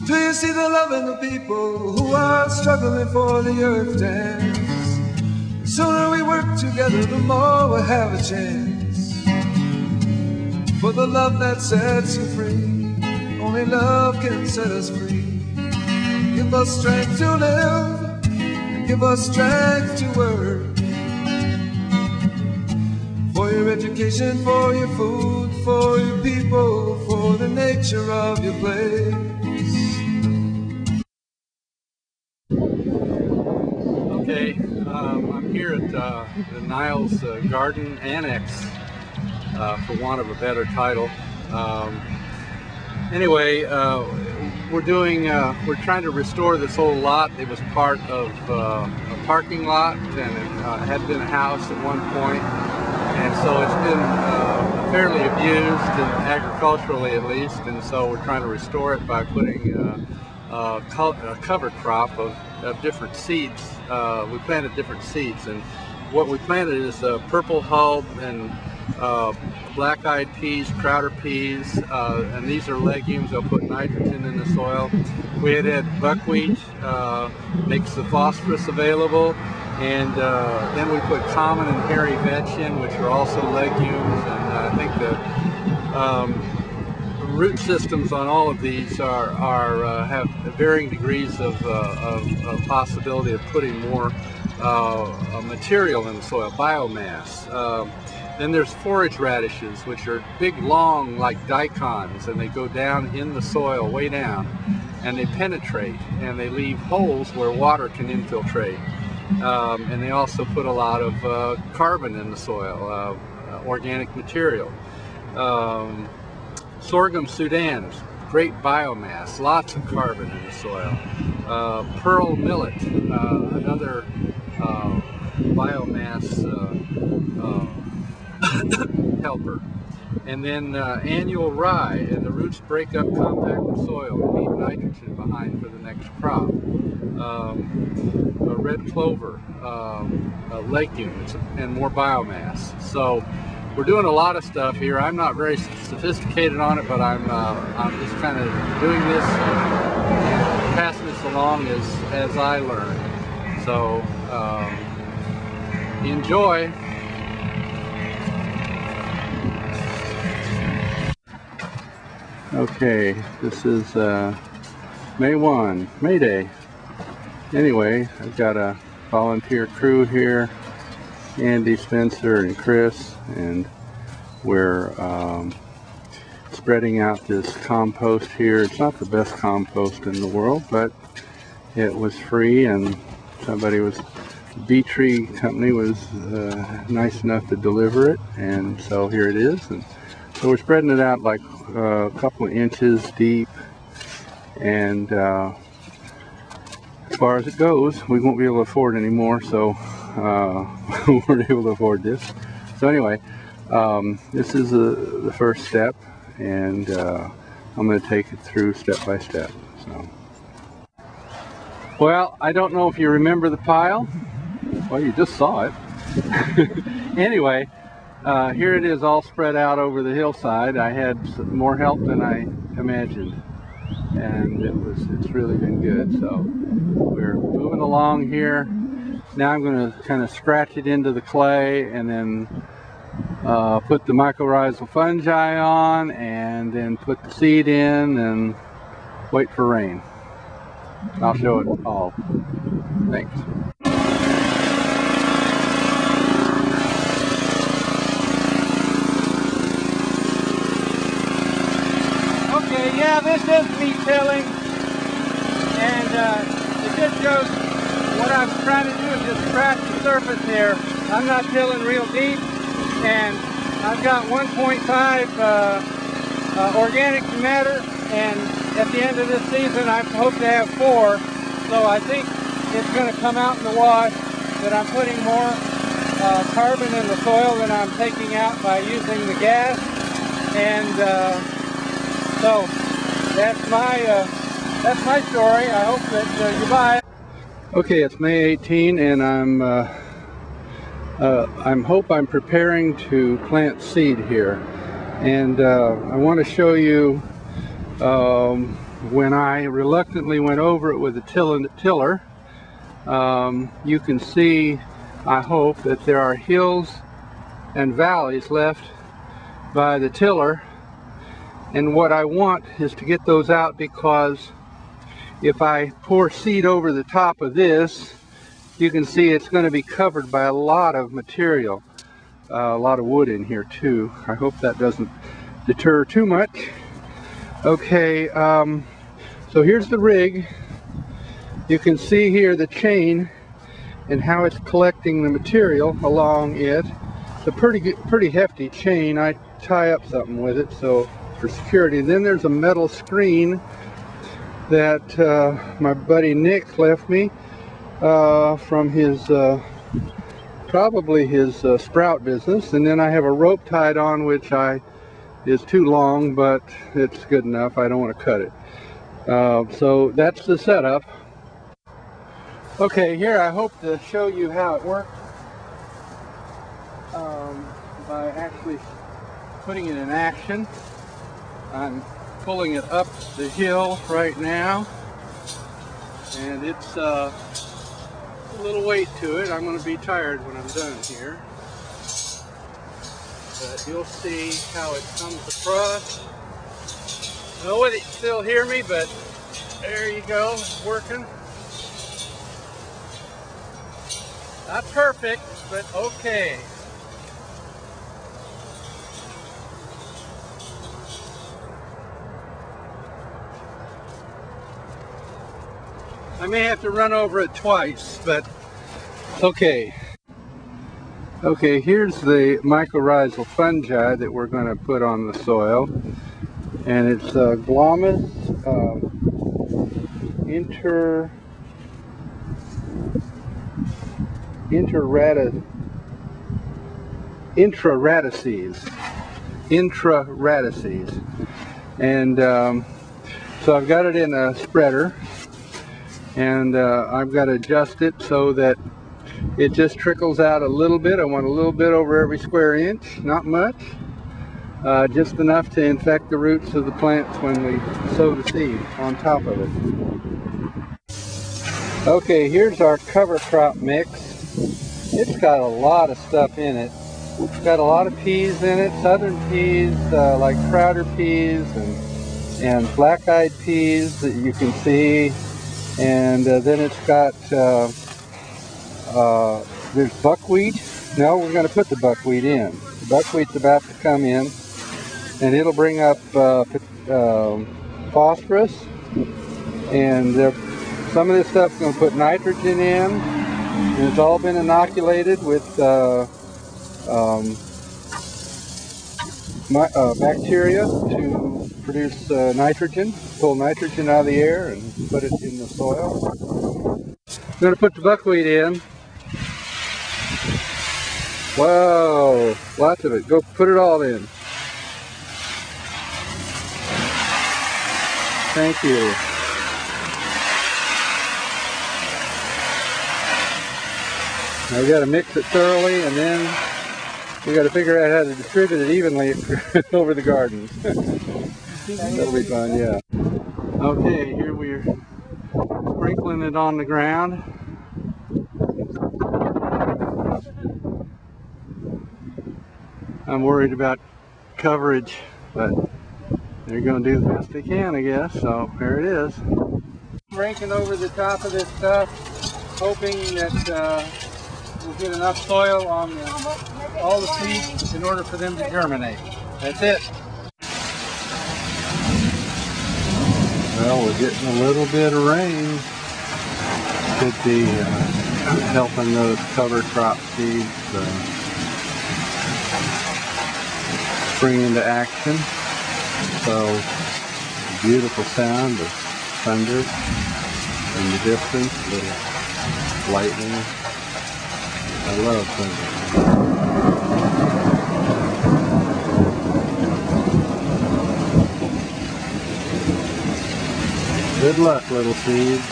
Do you see the love in the people who are struggling for the earth dance? The sooner we work together, the more we'll have a chance. For the love that sets you free, only love can set us free. Give us strength to live, and give us strength to work. For your education, for your food, for your people, for the nature of your place. Okay, I'm here at the Niles Garden Annex, for want of a better title. Anyway, we're trying to restore this old lot. It was part of a parking lot, and it had been a house at one point, and so it's been fairly abused, agriculturally at least, and so we're trying to restore it by putting a cover crop of different seeds. We planted different seeds, and what we planted is purple hulb and black-eyed peas, crowder peas, and these are legumes. They'll put nitrogen in the soil. We had buckwheat, makes the phosphorus available, and then we put common and hairy vetch in, which are also legumes, and I think the root systems on all of these have varying degrees of possibility of putting more material in the soil, biomass. Then there's forage radishes, which are big, long, like daikons, and they go down in the soil, way down, and they penetrate, and they leave holes where water can infiltrate. And they also put a lot of carbon in the soil, organic material. Sorghum Sudan, great biomass, lots of carbon in the soil. Pearl millet, another biomass helper. And then annual rye, and the roots break up compacted soil and leave nitrogen behind for the next crop. A red clover, legumes, and more biomass. So we're doing a lot of stuff here. I'm not very sophisticated on it, but I'm just kind of doing this and passing this along as I learn. So enjoy. Okay, this is May 1, May Day. Anyway, I've got a volunteer crew here, Andy, Spencer, and Chris, and we're spreading out this compost here. It's not the best compost in the world, but it was free, and Bee Tree Company was nice enough to deliver it, and so here it is. And so we're spreading it out like a couple of inches deep, and as far as it goes, we won't be able to afford anymore, so we weren't able to afford this. So anyway, this is the first step, and I'm going to take it through step by step. So, well, I don't know if you remember the pile. Well, you just saw it. Anyway, here it is, all spread out over the hillside. I had more help than I imagined, and it's really been good. So we're moving along here. Now I'm going to kind of scratch it into the clay, and then put the mycorrhizal fungi on, and then put the seed in, and wait for rain. I'll show it all. Thanks. Okay, yeah, this is me tilling, and it just shows what I'm trying to do is just scratch the surface here. I'm not tilling real deep, and I've got 1.5 organic matter, and at the end of this season I hope to have 4. So I think it's going to come out in the wash that I'm putting more carbon in the soil than I'm taking out by using the gas, and so that's my story. I hope that you buy it. Okay, it's May 18, and I'm preparing to plant seed here, and I want to show you when I reluctantly went over it with a tiller, you can see, I hope, that there are hills and valleys left by the tiller, and what I want is to get those out, because if I pour seed over the top of this, you can see it's going to be covered by a lot of material, a lot of wood in here too. I hope that doesn't deter too much. Okay, so here's the rig. You can see here the chain and how it's collecting the material along it. It's a pretty hefty chain. I tie up something with it so for security. Then there's a metal screen that my buddy Nick left me from his probably his sprout business, and then I have a rope tied on which is too long, but it's good enough. I don't want to cut it. So that's the setup. Okay, here I hope to show you how it works by actually putting it in action. I'm pulling it up the hill right now, and it's a little weight to it. I'm going to be tired when I'm done here, but you'll see how it comes across. I don't know whether you can still hear me, but there you go, it's working. Not perfect, but okay. I may have to run over it twice, but okay. Okay, here's the mycorrhizal fungi that we're going to put on the soil. And it's Glomus intraradices. And so I've got it in a spreader, and I've got to adjust it so that it just trickles out a little bit. I want a little bit over every square inch, not much, just enough to infect the roots of the plants when we sow the seed on top of it. Okay, here's our cover crop mix. It's got a lot of stuff in it. It's got a lot of peas in it, southern peas like Crowder peas and black-eyed peas that you can see. And then it's got, there's buckwheat. No, we're going to put the buckwheat in. The buckwheat's about to come in, and it'll bring up phosphorus. And some of this stuff's going to put nitrogen in. And it's all been inoculated with bacteria to produce nitrogen, pull nitrogen out of the air and put it in the soil. I'm going to put the buckwheat in. Whoa, lots of it. Go put it all in. Thank you. Now we got to mix it thoroughly, and then we got to figure out how to distribute it evenly over the gardens. That'll be fun, yeah. Okay, here we're sprinkling it on the ground. I'm worried about coverage, but they're going to do the best they can, I guess. So there it is. Raking over the top of this stuff, hoping that we'll get enough soil on all the seeds in order for them to germinate. That's it. Well, we're getting a little bit of rain. Could be helping those cover crop seeds spring into action. So, beautiful sound of thunder in the distance, little lightning. I love thunder. Good luck, little seeds.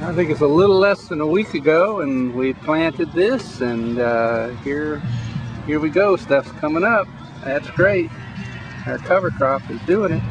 I think it's a little less than a week ago, and we planted this, and here we go. Stuff's coming up. That's great. Our cover crop is doing it.